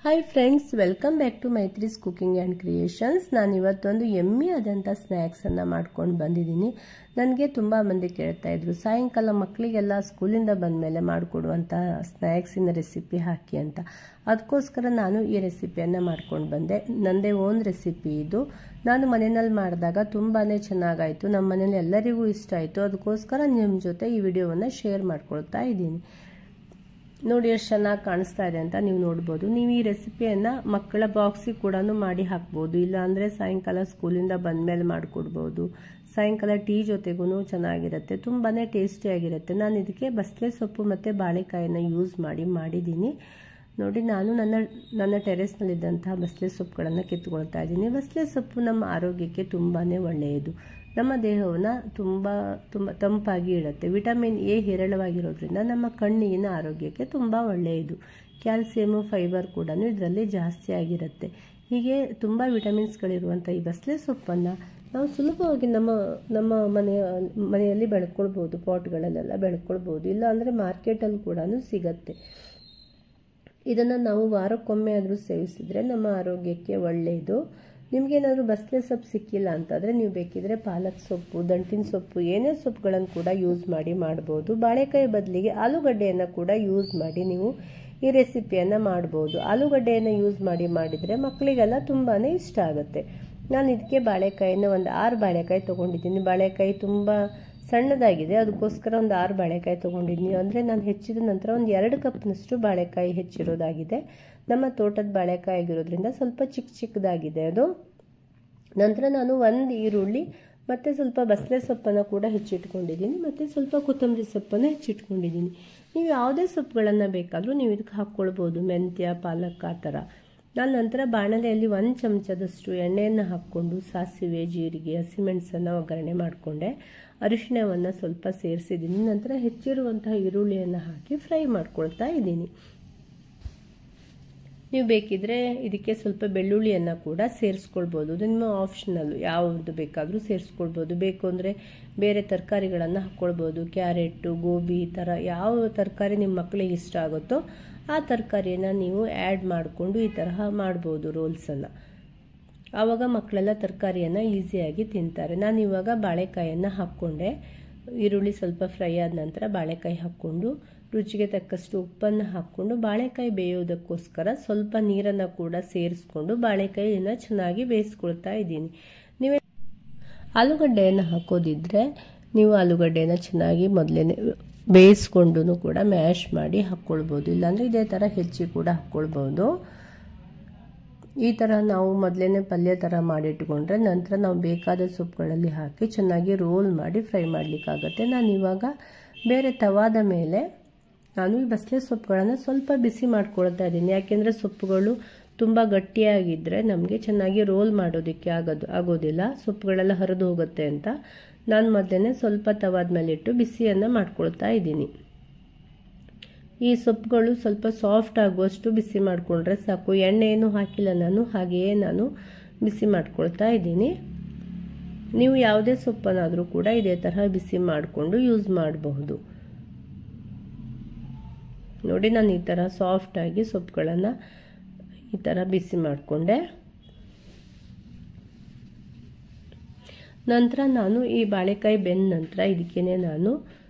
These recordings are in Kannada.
Hi friends, welcome back to Maitri's cooking and creations. ನಾನು ಇವತ್ತೊಂದು ಎಮ್ಮಿ ಆದಂಥ ಸ್ನ್ಯಾಕ್ಸನ್ನು ಮಾಡ್ಕೊಂಡು ಬಂದಿದ್ದೀನಿ. ನನಗೆ ತುಂಬ ಮಂದಿ ಕೇಳ್ತಾ ಇದ್ರು, ಸಾಯಂಕಾಲ ಮಕ್ಕಳಿಗೆಲ್ಲ ಸ್ಕೂಲಿಂದ ಬಂದಮೇಲೆ ಮಾಡಿಕೊಡುವಂಥ ಸ್ನ್ಯಾಕ್ಸಿನ ರೆಸಿಪಿ ಹಾಕಿ ಅಂತ. ಅದಕ್ಕೋಸ್ಕರ ನಾನು ಈ ರೆಸಿಪಿಯನ್ನು ಮಾಡ್ಕೊಂಡು ಬಂದೆ. ನನ್ನದೇ ಓನ್ ರೆಸಿಪಿ ಇದು. ನಾನು ಮನೆಯಲ್ಲಿ ಮಾಡಿದಾಗ ತುಂಬಾ ಚೆನ್ನಾಗಾಯಿತು. ನಮ್ಮ ಮನೇಲಿ ಎಲ್ಲರಿಗೂ ಇಷ್ಟ ಆಯಿತು. ಅದಕ್ಕೋಸ್ಕರ ನಿಮ್ಮ ಜೊತೆ ಈ ವಿಡಿಯೋವನ್ನು ಶೇರ್ ಮಾಡ್ಕೊಳ್ತಾ ಇದ್ದೀನಿ. ನೋಡಿ ಎಷ್ಟು ಚೆನ್ನಾಗಿ ಕಾಣಿಸ್ತಾ ಇದೆ ಅಂತ ನೀವು ನೋಡ್ಬೋದು. ನೀವು ಈ ರೆಸಿಪಿಯನ್ನು ಮಕ್ಕಳ ಬಾಕ್ಸಿಗೆ ಕೂಡ ಮಾಡಿ ಹಾಕ್ಬೋದು. ಇಲ್ಲಾಂದರೆ ಸಾಯಂಕಾಲ ಸ್ಕೂಲಿಂದ ಬಂದಮೇಲೆ ಮಾಡಿಕೊಡ್ಬೋದು. ಸಾಯಂಕಾಲ ಟೀ ಜೊತೆಗೂ ಚೆನ್ನಾಗಿರುತ್ತೆ, ತುಂಬಾ ಟೇಸ್ಟಿಯಾಗಿರುತ್ತೆ. ನಾನು ಇದಕ್ಕೆ ಬಸಳೆ ಸೊಪ್ಪು ಮತ್ತು ಬಾಳೆಕಾಯಿನ ಯೂಸ್ ಮಾಡಿದ್ದೀನಿ. ನೋಡಿ, ನಾನು ನನ್ನ ಟೆರೆಸ್ನಲ್ಲಿದ್ದಂತಹ ಬಸಳೆ ಸೊಪ್ಪುಗಳನ್ನು ಕಿತ್ಕೊಳ್ತಾ ಇದ್ದೀನಿ. ಬಸಳೆ ಸೊಪ್ಪು ನಮ್ಮ ಆರೋಗ್ಯಕ್ಕೆ ತುಂಬಾ ಒಳ್ಳೆಯದು. ನಮ್ಮ ದೇಹವನ್ನು ತುಂಬ ತಂಪಾಗಿ ಇಡುತ್ತೆ. ವಿಟಮಿನ್ ಎ ಹೇರಳವಾಗಿರೋದ್ರಿಂದ ನಮ್ಮ ಕಣ್ಣಿನ ಆರೋಗ್ಯಕ್ಕೆ ತುಂಬ ಒಳ್ಳೆಯದು. ಕ್ಯಾಲ್ಸಿಯಮು, ಫೈಬರ್ ಕೂಡ ಇದರಲ್ಲಿ ಜಾಸ್ತಿ ಆಗಿರುತ್ತೆ. ಹೀಗೆ ತುಂಬ ವಿಟಮಿನ್ಸ್ಗಳಿರುವಂಥ ಈ ಬಸಳೆ ಸೊಪ್ಪನ್ನು ನಾವು ಸುಲಭವಾಗಿ ನಮ್ಮ ಮನೆಯಲ್ಲಿ ಬೆಳ್ಕೊಳ್ಬೋದು. ಪಾಟ್ಗಳಲ್ಲೆಲ್ಲ ಬೆಳ್ಕೊಳ್ಬೋದು. ಇಲ್ಲ ಅಂದರೆ ಮಾರ್ಕೆಟಲ್ಲಿ ಕೂಡ ಸಿಗತ್ತೆ. ಇದನ್ನು ನಾವು ವಾರಕ್ಕೊಮ್ಮೆ ಆದರೂ ಸೇವಿಸಿದರೆ ನಮ್ಮ ಆರೋಗ್ಯಕ್ಕೆ ಒಳ್ಳೆಯದು. ನಿಮಗೇನಾದರೂ ಬಸಳೆ ಸೊಪ್ಪು ಸಿಕ್ಕಿಲ್ಲ ಅಂತಂದರೆ ನೀವು ಬೇಕಿದ್ರೆ ಪಾಲಕ್ ಸೊಪ್ಪು, ದಂಟಿನ ಸೊಪ್ಪು, ಏನೇ ಸೊಪ್ಪುಗಳನ್ನು ಕೂಡ ಯೂಸ್ ಮಾಡ್ಬೋದು. ಬಾಳೆಕಾಯಿ ಬದಲಿಗೆ ಆಲೂಗಡ್ಡೆಯನ್ನು ಕೂಡ ಯೂಸ್ ಮಾಡಿ ನೀವು ಈ ರೆಸಿಪಿಯನ್ನು ಮಾಡ್ಬೋದು. ಆಲೂಗಡ್ಡೆಯನ್ನು ಯೂಸ್ ಮಾಡಿದರೆ ಮಕ್ಕಳಿಗೆಲ್ಲ ತುಂಬಾ ಇಷ್ಟ ಆಗುತ್ತೆ. ನಾನು ಇದಕ್ಕೆ ಬಾಳೆಕಾಯಿನ ಒಂದು 6 ಬಾಳೆಕಾಯಿ ತೊಗೊಂಡಿದ್ದೀನಿ. ಬಾಳೆಕಾಯಿ ತುಂಬ ಸಣ್ಣದಾಗಿದೆ, ಅದಕ್ಕೋಸ್ಕರ ಒಂದು 6 ಬಾಳೆಕಾಯಿ ತೊಗೊಂಡಿದ್ದೀನಿ. ಅಂದರೆ ನಾನು ಹೆಚ್ಚಿದ ನಂತರ ಒಂದು 2 ಕಪ್ನಷ್ಟು ಬಾಳೆಕಾಯಿ ಹೆಚ್ಚಿರೋದಾಗಿದೆ. ನಮ್ಮ ತೋಟದ ಬಾಳೆಕಾಯಿ ಆಗಿರೋದ್ರಿಂದ ಸ್ವಲ್ಪ ಚಿಕ್ಕದಾಗಿದೆ ಅದು. ನಂತರ ನಾನು 1 ಈರುಳ್ಳಿ ಮತ್ತು ಸ್ವಲ್ಪ ಬಸಳೆ ಸೊಪ್ಪನ್ನು ಕೂಡ ಹೆಚ್ಚಿಟ್ಕೊಂಡಿದ್ದೀನಿ. ಮತ್ತು ಸ್ವಲ್ಪ ಕೊತ್ತಂಬರಿ ಸೊಪ್ಪನ್ನು ಹೆಚ್ಚಿಟ್ಕೊಂಡಿದ್ದೀನಿ. ನೀವು ಯಾವುದೇ ಸೊಪ್ಪುಗಳನ್ನು ಬೇಕಾದರೂ ನೀವು ಇದಕ್ಕೆ ಹಾಕ್ಕೊಳ್ಬೋದು. ಮೆಂತ್ಯ, ಪಾಲಕ್ ಆ ಥರ. ನಾನು ನಂತರ ಬಾಣಲೆಯಲ್ಲಿ 1 ಚಮಚದಷ್ಟು ಎಣ್ಣೆಯನ್ನು ಹಾಕ್ಕೊಂಡು ಸಾಸಿವೆ, ಜೀರಿಗೆ, ಹಸಿಮೆಣಸನ್ನು ಒಗ್ಗರಣೆ ಮಾಡಿಕೊಂಡೆ. ಅರಿಶಿಣವನ್ನು ಸ್ವಲ್ಪ ಸೇರಿಸಿದ್ದೀನಿ. ನಂತರ ಹೆಚ್ಚಿರುವಂತಹ ಈರುಳ್ಳಿಯನ್ನು ಹಾಕಿ ಫ್ರೈ ಮಾಡ್ಕೊಳ್ತಾ ಇದ್ದೀನಿ. ನೀವು ಬೇಕಿದ್ರೆ ಇದಕ್ಕೆ ಸ್ವಲ್ಪ ಬೆಳ್ಳುಳ್ಳಿಯನ್ನು ಕೂಡ ಸೇರಿಸ್ಕೊಳ್ಬೋದು. ನಿಮ್ಮ ಆಪ್ಷನಲ್ಲು, ಯಾವುದು ಬೇಕಾದರೂ ಸೇರಿಸ್ಕೊಳ್ಬೋದು. ಬೇಕು ಅಂದರೆ ಬೇರೆ ತರಕಾರಿಗಳನ್ನು ಹಾಕ್ಕೊಳ್ಬೋದು. ಕ್ಯಾರೆಟು, ಗೋಬಿ ಈ ಥರ ಯಾವ ತರಕಾರಿ ನಿಮ್ಮ ಮಕ್ಕಳಿಗೆ ಇಷ್ಟ ಆಗುತ್ತೋ ಆ ತರಕಾರಿಯನ್ನು ನೀವು ಆ್ಯಡ್ ಮಾಡಿಕೊಂಡು ಈ ತರಹ ಮಾಡ್ಬೋದು ರೋಲ್ಸನ್ನು. ಆವಾಗ ಮಕ್ಕಳೆಲ್ಲ ತರಕಾರಿಯನ್ನು ಈಸಿಯಾಗಿ ತಿಂತಾರೆ. ನಾನು ಇವಾಗ ಬಾಳೆಕಾಯನ್ನು ಹಾಕ್ಕೊಂಡೆ. ಈರುಳ್ಳಿ ಸ್ವಲ್ಪ ಫ್ರೈ ಆದ ನಂತರ ಬಾಳೆಕಾಯಿ ಹಾಕ್ಕೊಂಡು ರುಚಿಗೆ ತಕ್ಕಷ್ಟು ಉಪ್ಪನ್ನು ಹಾಕ್ಕೊಂಡು ಬಾಳೆಕಾಯಿ ಬೇಯೋದಕ್ಕೋಸ್ಕರ ಸ್ವಲ್ಪ ನೀರನ್ನು ಕೂಡ ಸೇರಿಸ್ಕೊಂಡು ಬಾಳೆಕಾಯಿಯನ್ನು ಚೆನ್ನಾಗಿ ಬೇಯಿಸ್ಕೊಳ್ತಾ ಇದ್ದೀನಿ. ನೀವೇ ಆಲೂಗಡ್ಡೆಯನ್ನು ಹಾಕೋದಿದ್ರೆ ನೀವು ಆಲೂಗಡ್ಡೆಯನ್ನು ಚೆನ್ನಾಗಿ ಮೊದಲೇ ಬೇಯಿಸ್ಕೊಂಡು ಕೂಡ ಮ್ಯಾಶ್ ಮಾಡಿ ಹಾಕ್ಕೊಳ್ಬೋದು. ಇಲ್ಲಾಂದರೆ ಇದೇ ಥರ ಹೆಚ್ಚಿ ಕೂಡ ಹಾಕ್ಕೊಳ್ಬೋದು. ಈ ಥರ ನಾವು ಮೊದಲೇ ಪಲ್ಯ ಥರ ಮಾಡಿಟ್ಕೊಂಡ್ರೆ ನಂತರ ನಾವು ಬೇಕಾದ ಸೊಪ್ಪುಗಳಲ್ಲಿ ಹಾಕಿ ಚೆನ್ನಾಗಿ ರೋಲ್ ಮಾಡಿ ಫ್ರೈ ಮಾಡಲಿಕ್ಕಾಗತ್ತೆ. ನಾನು ಇವಾಗ ಬೇರೆ ತವಾದ ಮೇಲೆ ನಾನು ಈ ಬಸಳೆ ಸೊಪ್ಪುಗಳನ್ನು ಸ್ವಲ್ಪ ಬಿಸಿ ಮಾಡ್ಕೊಳ್ತಾ ಇದ್ದೀನಿ. ಯಾಕೆಂದರೆ ಸೊಪ್ಪುಗಳು ತುಂಬ ಗಟ್ಟಿಯಾಗಿದ್ದರೆ ನಮಗೆ ಚೆನ್ನಾಗಿ ರೋಲ್ ಮಾಡೋದಕ್ಕೆ ಆಗೋದಿಲ್ಲ, ಸೊಪ್ಪುಗಳೆಲ್ಲ ಹರಿದು ಹೋಗುತ್ತೆ ಅಂತ ನಾನು ಮೊದಲೇ ಸ್ವಲ್ಪ ತವಾದ ಮೇಲೆ ಇಟ್ಟು ಬಿಸಿಯನ್ನು ಮಾಡ್ಕೊಳ್ತಾ ಇದ್ದೀನಿ. ಈ ಸೊಪ್ಪುಗಳು ಸ್ವಲ್ಪ ಸಾಫ್ಟ್ ಆಗುವಷ್ಟು ಬಿಸಿ ಮಾಡಿಕೊಂಡ್ರೆ ಸಾಕು. ಎಣ್ಣೆ ಏನು ಹಾಕಿಲ್ಲ ನಾನು, ಹಾಗೆಯೇ ನಾನು ಬಿಸಿ ಮಾಡ್ಕೊಳ್ತಾ ಇದ್ದೀನಿ. ನೀವು ಯಾವುದೇ ಸೊಪ್ಪನ್ನಾದರೂ ಕೂಡ ಇದೇ ತರಹ ಬಿಸಿ ಮಾಡಿಕೊಂಡು ಯೂಸ್ ಮಾಡಬಹುದು. ನೋಡಿ, ನಾನು ಈ ಥರ ಸಾಫ್ಟಾಗಿ ಸೊಪ್ಪುಗಳನ್ನು ಈ ಥರ ಬಿಸಿ ಮಾಡಿಕೊಂಡೆ. ನಂತರ ನಾನು ಈ ಬಾಳೆಕಾಯಿ ಬೆಂದ ನಂತರ ಇದಕ್ಕೇನೆ ನಾನು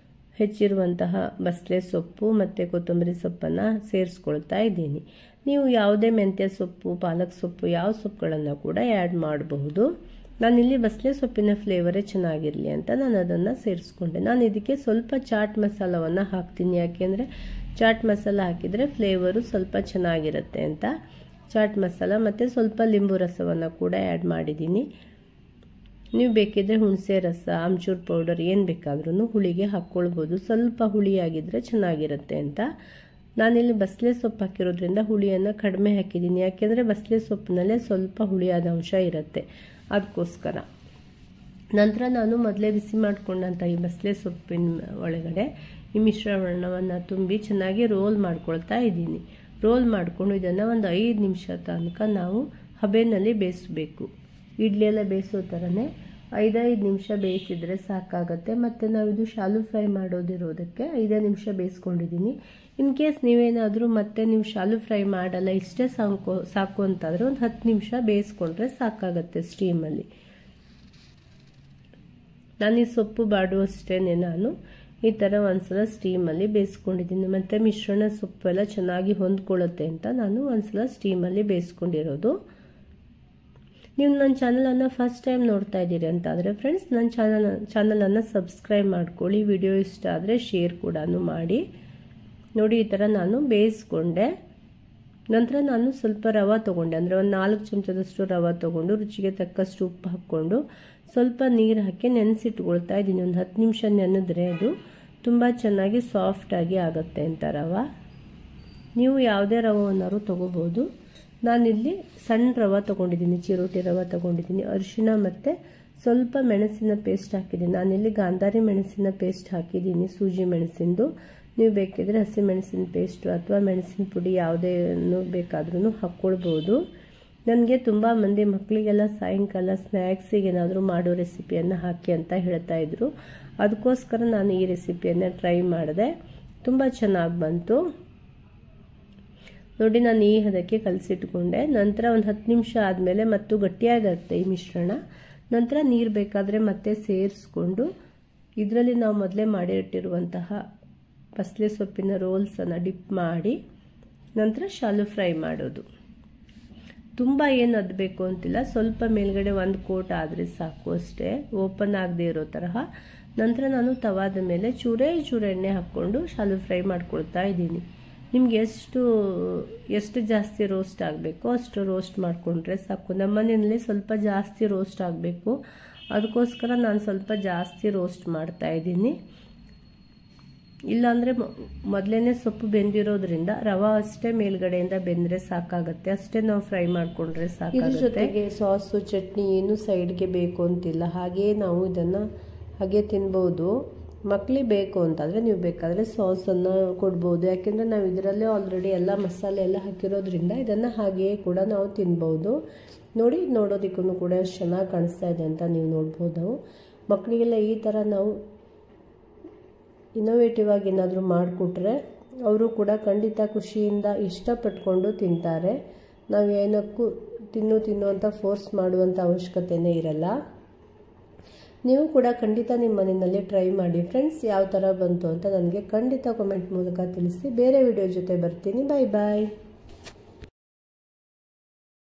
ಹೆಚ್ಚಿರುವಂತಹ ಬಸಳೆ ಸೊಪ್ಪು ಮತ್ತು ಕೊತ್ತಂಬರಿ ಸೊಪ್ಪನ್ನು ಸೇರಿಸ್ಕೊಳ್ತಾ ಇದ್ದೀನಿ. ನೀವು ಯಾವುದೇ ಮೆಂತ್ಯ ಸೊಪ್ಪು, ಪಾಲಕ್ ಸೊಪ್ಪು, ಯಾವ ಸೊಪ್ಪುಗಳನ್ನು ಕೂಡ ಆ್ಯಡ್ ಮಾಡಬಹುದು. ನಾನಿಲ್ಲಿ ಬಸಳೆ ಸೊಪ್ಪಿನ ಫ್ಲೇವರೇ ಚೆನ್ನಾಗಿರಲಿ ಅಂತ ನಾನು ಅದನ್ನು ಸೇರಿಸ್ಕೊಂಡೆ. ನಾನು ಇದಕ್ಕೆ ಸ್ವಲ್ಪ ಚಾಟ್ ಮಸಾಲವನ್ನು ಹಾಕ್ತೀನಿ. ಯಾಕೆಂದರೆ ಚಾಟ್ ಮಸಾಲ ಹಾಕಿದರೆ ಫ್ಲೇವರು ಸ್ವಲ್ಪ ಚೆನ್ನಾಗಿರುತ್ತೆ ಅಂತ ಚಾಟ್ ಮಸಾಲ ಮತ್ತು ಸ್ವಲ್ಪ ಲಿಂಬು ರಸವನ್ನು ಕೂಡ ಆ್ಯಡ್ ಮಾಡಿದ್ದೀನಿ. ನೀವು ಬೇಕಿದ್ರೆ ಹುಣಸೆ ರಸ, ಆಮ್ಚೂರ್ ಪೌಡರ್ ಏನು ಬೇಕಾದ್ರೂ ಹುಳಿಗೆ ಹಾಕ್ಕೊಳ್ಬೋದು. ಸ್ವಲ್ಪ ಹುಳಿಯಾಗಿದ್ದರೆ ಚೆನ್ನಾಗಿರುತ್ತೆ ಅಂತ ನಾನಿಲ್ಲಿ ಬಸಳೆ ಸೊಪ್ಪು ಹಾಕಿರೋದ್ರಿಂದ ಹುಳಿಯನ್ನು ಕಡಿಮೆ ಹಾಕಿದ್ದೀನಿ. ಯಾಕೆಂದರೆ ಬಸಳೆ ಸೊಪ್ಪಿನಲ್ಲೇ ಸ್ವಲ್ಪ ಹುಳಿಯಾದ ಅಂಶ ಇರುತ್ತೆ, ಅದಕ್ಕೋಸ್ಕರ. ನಂತರ ನಾನು ಮೊದಲೇ ಬಿಸಿ ಮಾಡಿಕೊಂಡಂಥ ಈ ಬಸಳೆ ಸೊಪ್ಪಿನ ಒಳಗಡೆ ಈ ಮಿಶ್ರಣವನ್ನು ತುಂಬಿ ಚೆನ್ನಾಗಿ ರೋಲ್ ಮಾಡ್ಕೊಳ್ತಾ ಇದ್ದೀನಿ. ರೋಲ್ ಮಾಡಿಕೊಂಡು ಇದನ್ನು ಒಂದು 5 ನಿಮಿಷ ತನಕ ನಾವು ಹಬೆನಲ್ಲಿ ಬೇಯಿಸಬೇಕು. ಇಡ್ಲಿ ಎಲ್ಲ ಬೇಯಿಸೋ ಥರನೇ 5 ನಿಮಿಷ ಬೇಯಿಸಿದರೆ ಸಾಕಾಗುತ್ತೆ. ಮತ್ತು ನಾವು ಇದು ಶಾಲು ಫ್ರೈ ಮಾಡೋದಿರೋದಕ್ಕೆ 5 ನಿಮಿಷ ಬೇಯಿಸ್ಕೊಂಡಿದ್ದೀನಿ. ಇನ್ ಕೇಸ್ ನೀವೇನಾದರೂ ಮತ್ತೆ ನೀವು ಶಾಲು ಫ್ರೈ ಮಾಡಲ್ಲ, ಇಷ್ಟೇ ಸಾಕು ಅಂತಾದರೆ ಒಂದು 10 ನಿಮಿಷ ಬೇಯಿಸ್ಕೊಂಡ್ರೆ ಸಾಕಾಗುತ್ತೆ ಸ್ಟೀಮಲ್ಲಿ. ನಾನು ಈ ಸೊಪ್ಪು ಬಾಡುವಷ್ಟೇ ನಾನು ಈ ಥರ ಒಂದ್ಸಲ ಸ್ಟೀಮಲ್ಲಿ ಬೇಯಿಸ್ಕೊಂಡಿದ್ದೀನಿ. ಮತ್ತು ಮಿಶ್ರಣ ಸೊಪ್ಪೆಲ್ಲ ಚೆನ್ನಾಗಿ ಹೊಂದ್ಕೊಳ್ಳುತ್ತೆ ಅಂತ ನಾನು ಒಂದ್ಸಲ ಸ್ಟೀಮಲ್ಲಿ ಬೇಯಿಸ್ಕೊಂಡಿರೋದು. ನೀವು ನನ್ನ ಚಾನಲನ್ನು ಫಸ್ಟ್ ಟೈಮ್ ನೋಡ್ತಾ ಇದ್ದೀರಿ ಅಂತಾದರೆ ಫ್ರೆಂಡ್ಸ್, ನನ್ನ ಚಾನಲನ್ನು ಸಬ್ಸ್ಕ್ರೈಬ್ ಮಾಡ್ಕೊಳ್ಳಿ. ವಿಡಿಯೋ ಇಷ್ಟ ಆದರೆ ಶೇರ್ ಕೂಡ ಮಾಡಿ. ನೋಡಿ, ಈ ಥರ ನಾನು ಬೇಯಿಸ್ಕೊಂಡೆ. ನಂತರ ನಾನು ಸ್ವಲ್ಪ ರವೆ ತೊಗೊಂಡೆ, ಅಂದರೆ ಒಂದು 4 ಚಮಚದಷ್ಟು ರವೆ ತೊಗೊಂಡು ರುಚಿಗೆ ತಕ್ಕಷ್ಟು ಉಪ್ಪು ಹಾಕ್ಕೊಂಡು ಸ್ವಲ್ಪ ನೀರು ಹಾಕಿ ನೆನೆಸಿಟ್ಕೊಳ್ತಾ ಇದ್ದೀನಿ. ಒಂದು 10 ನಿಮಿಷ ನೆನೆದ್ರೆ ಅದು ತುಂಬ ಚೆನ್ನಾಗಿ ಸಾಫ್ಟಾಗಿ ಆಗುತ್ತೆ ಅಂತ ರವೆ. ನೀವು ಯಾವುದೇ ರವೆಯನ್ನಾರು ತೊಗೋಬೋದು. ನಾನಿಲ್ಲಿ ಸಣ್ಣ ರವೆ ತೊಗೊಂಡಿದ್ದೀನಿ, ಚಿರೋಟಿ ರವೆ ತೊಗೊಂಡಿದ್ದೀನಿ. ಅರಿಶಿನ ಮತ್ತು ಸ್ವಲ್ಪ ಮೆಣಸಿನ ಪೇಸ್ಟ್ ಹಾಕಿದ್ದೀನಿ. ನಾನಿಲ್ಲಿ ಗಾಂಧಾರಿ ಮೆಣಸಿನ ಪೇಸ್ಟ್ ಹಾಕಿದ್ದೀನಿ, ಸೂಜಿ ಮೆಣಸಿಂದು. ನೀವು ಬೇಕಿದ್ರೆ ಹಸಿ ಮೆಣಸಿನ ಪೇಸ್ಟು ಅಥವಾ ಮೆಣಸಿನ ಪುಡಿ ಯಾವುದೇನು ಬೇಕಾದ್ರೂ ಹಾಕ್ಕೊಳ್ಬೋದು. ನನಗೆ ತುಂಬ ಮಂದಿ ಮಕ್ಕಳಿಗೆಲ್ಲ ಸಾಯಂಕಾಲ ಸ್ನ್ಯಾಕ್ಸಿಗೆ ಏನಾದರೂ ಮಾಡೋ ರೆಸಿಪಿಯನ್ನು ಹಾಕಿ ಅಂತ ಹೇಳ್ತಾಯಿದ್ರು. ಅದಕ್ಕೋಸ್ಕರ ನಾನು ಈ ರೆಸಿಪಿಯನ್ನು ಟ್ರೈ ಮಾಡಿದೆ. ತುಂಬ ಚೆನ್ನಾಗಿ ಬಂತು. ನೋಡಿ, ನಾನು ಈ ಹದಕ್ಕೆ ಕಲಸಿಟ್ಕೊಂಡೆ. ನಂತರ ಒಂದು 10 ನಿಮಿಷ ಆದಮೇಲೆ ಮತ್ತು ಗಟ್ಟಿಯಾಗುತ್ತೆ ಈ ಮಿಶ್ರಣ. ನಂತರ ನೀರು ಬೇಕಾದರೆ ಮತ್ತೆ ಸೇರಿಸ್ಕೊಂಡು ಇದರಲ್ಲಿ ನಾವು ಮೊದಲೇ ಮಾಡಿಟ್ಟಿರುವಂತಹ ಬಸಳೆ ಸೊಪ್ಪಿನ ರೋಲ್ಸನ್ನು ಡಿಪ್ ಮಾಡಿ ನಂತರ ಶಾಲು ಫ್ರೈ ಮಾಡೋದು. ತುಂಬ ಏನು ಅದ್ಬೇಕು ಅಂತಿಲ್ಲ, ಸ್ವಲ್ಪ ಮೇಲ್ಗಡೆ ಒಂದು ಕೋಟ್ ಆದರೆ ಸಾಕು ಅಷ್ಟೇ, ಓಪನ್ ಆಗದೆ ಇರೋ ತರಹ. ನಂತರ ನಾನು ತವಾದ ಮೇಲೆ ಚೂರೇ ಎಣ್ಣೆ ಹಾಕ್ಕೊಂಡು ಶಾಲು ಫ್ರೈ ಮಾಡ್ಕೊಳ್ತಾ ಇದ್ದೀನಿ. ನಿಮ್ಗೆ ಎಷ್ಟು ಜಾಸ್ತಿ ರೋಸ್ಟ್ ಆಗಬೇಕೋ ಅಷ್ಟು ರೋಸ್ಟ್ ಮಾಡಿಕೊಂಡ್ರೆ ಸಾಕು. ನಮ್ಮ ಮನೆಯಲ್ಲಿ ಸ್ವಲ್ಪ ಜಾಸ್ತಿ ರೋಸ್ಟ್ ಆಗಬೇಕು, ಅದಕ್ಕೋಸ್ಕರ ನಾನು ಸ್ವಲ್ಪ ಜಾಸ್ತಿ ರೋಸ್ಟ್ ಮಾಡ್ತಾ ಇದ್ದೀನಿ. ಇಲ್ಲಾಂದರೆ ಮೊದಲೇ ಸೊಪ್ಪು ಬೆಂದಿರೋದ್ರಿಂದ ರವೆ ಅಷ್ಟೇ ಮೇಲ್ಗಡೆಯಿಂದ ಬೆಂದರೆ ಸಾಕಾಗುತ್ತೆ, ಅಷ್ಟೇ ನಾವು ಫ್ರೈ ಮಾಡಿಕೊಂಡ್ರೆ ಸಾಕಾಗುತ್ತೆ. ಇದ್ರ ಜೊತೆಗೆ ಸಾಸು ಚಟ್ನಿ ಏನು ಸೈಡ್ಗೆ ಬೇಕು ಅಂತಿಲ್ಲ, ಹಾಗೆಯೇ ನಾವು ಇದನ್ನು ಹಾಗೆ ತಿನ್ಬೋದು. ಮಕ್ಕಳಿಗೆ ಬೇಕು ಅಂತಾದರೆ ನೀವು ಬೇಕಾದರೆ ಸಾಸನ್ನು ಕೊಡ್ಬೋದು, ಯಾಕೆಂದರೆ ನಾವು ಇದರಲ್ಲೇ ಆಲ್ರೆಡಿ ಎಲ್ಲ ಮಸಾಲೆ ಎಲ್ಲ ಹಾಕಿರೋದ್ರಿಂದ ಇದನ್ನು ಹಾಗೆಯೇ ಕೂಡ ನಾವು ತಿನ್ಬೋದು. ನೋಡಿ, ನೋಡೋದಕ್ಕೂ ಕೂಡ ಚೆನ್ನಾಗಿ ಕಾಣಿಸ್ತಾ ಇದೆ ಅಂತ ನೀವು ನೋಡ್ಬೋದು. ಮಕ್ಕಳಿಗೆಲ್ಲ ಈ ಥರ ನಾವು ಇನ್ನೋವೇಟಿವ್ ಆಗಿ ಏನಾದರೂ ಮಾಡಿಕೊಟ್ರೆ ಅವರು ಕೂಡ ಖಂಡಿತ ಖುಷಿಯಿಂದ ಇಷ್ಟಪಟ್ಕೊಂಡು ತಿಂತಾರೆ. ನಾವು ಏನಕ್ಕೂ ತಿನ್ನು ಅಂತ ಫೋರ್ಸ್ ಮಾಡುವಂಥ ಅವಶ್ಯಕತೆಯೇ ಇರಲ್ಲ. ನೀವು ಕೂಡ ಖಂಡಿತ ನಿಮ್ಮ ಮನೆಯಲ್ಲಿ ಟ್ರೈ ಮಾಡಿ ಫ್ರೆಂಡ್ಸ್. ಯಾವ ಥರ ಬಂತು ಅಂತ ನನಗೆ ಖಂಡಿತ ಕಾಮೆಂಟ್ ಮೂಲಕ ತಿಳಿಸಿ. ಬೇರೆ ವಿಡಿಯೋ ಜೊತೆ ಬರ್ತೀನಿ. ಬಾಯ್ ಬಾಯ್.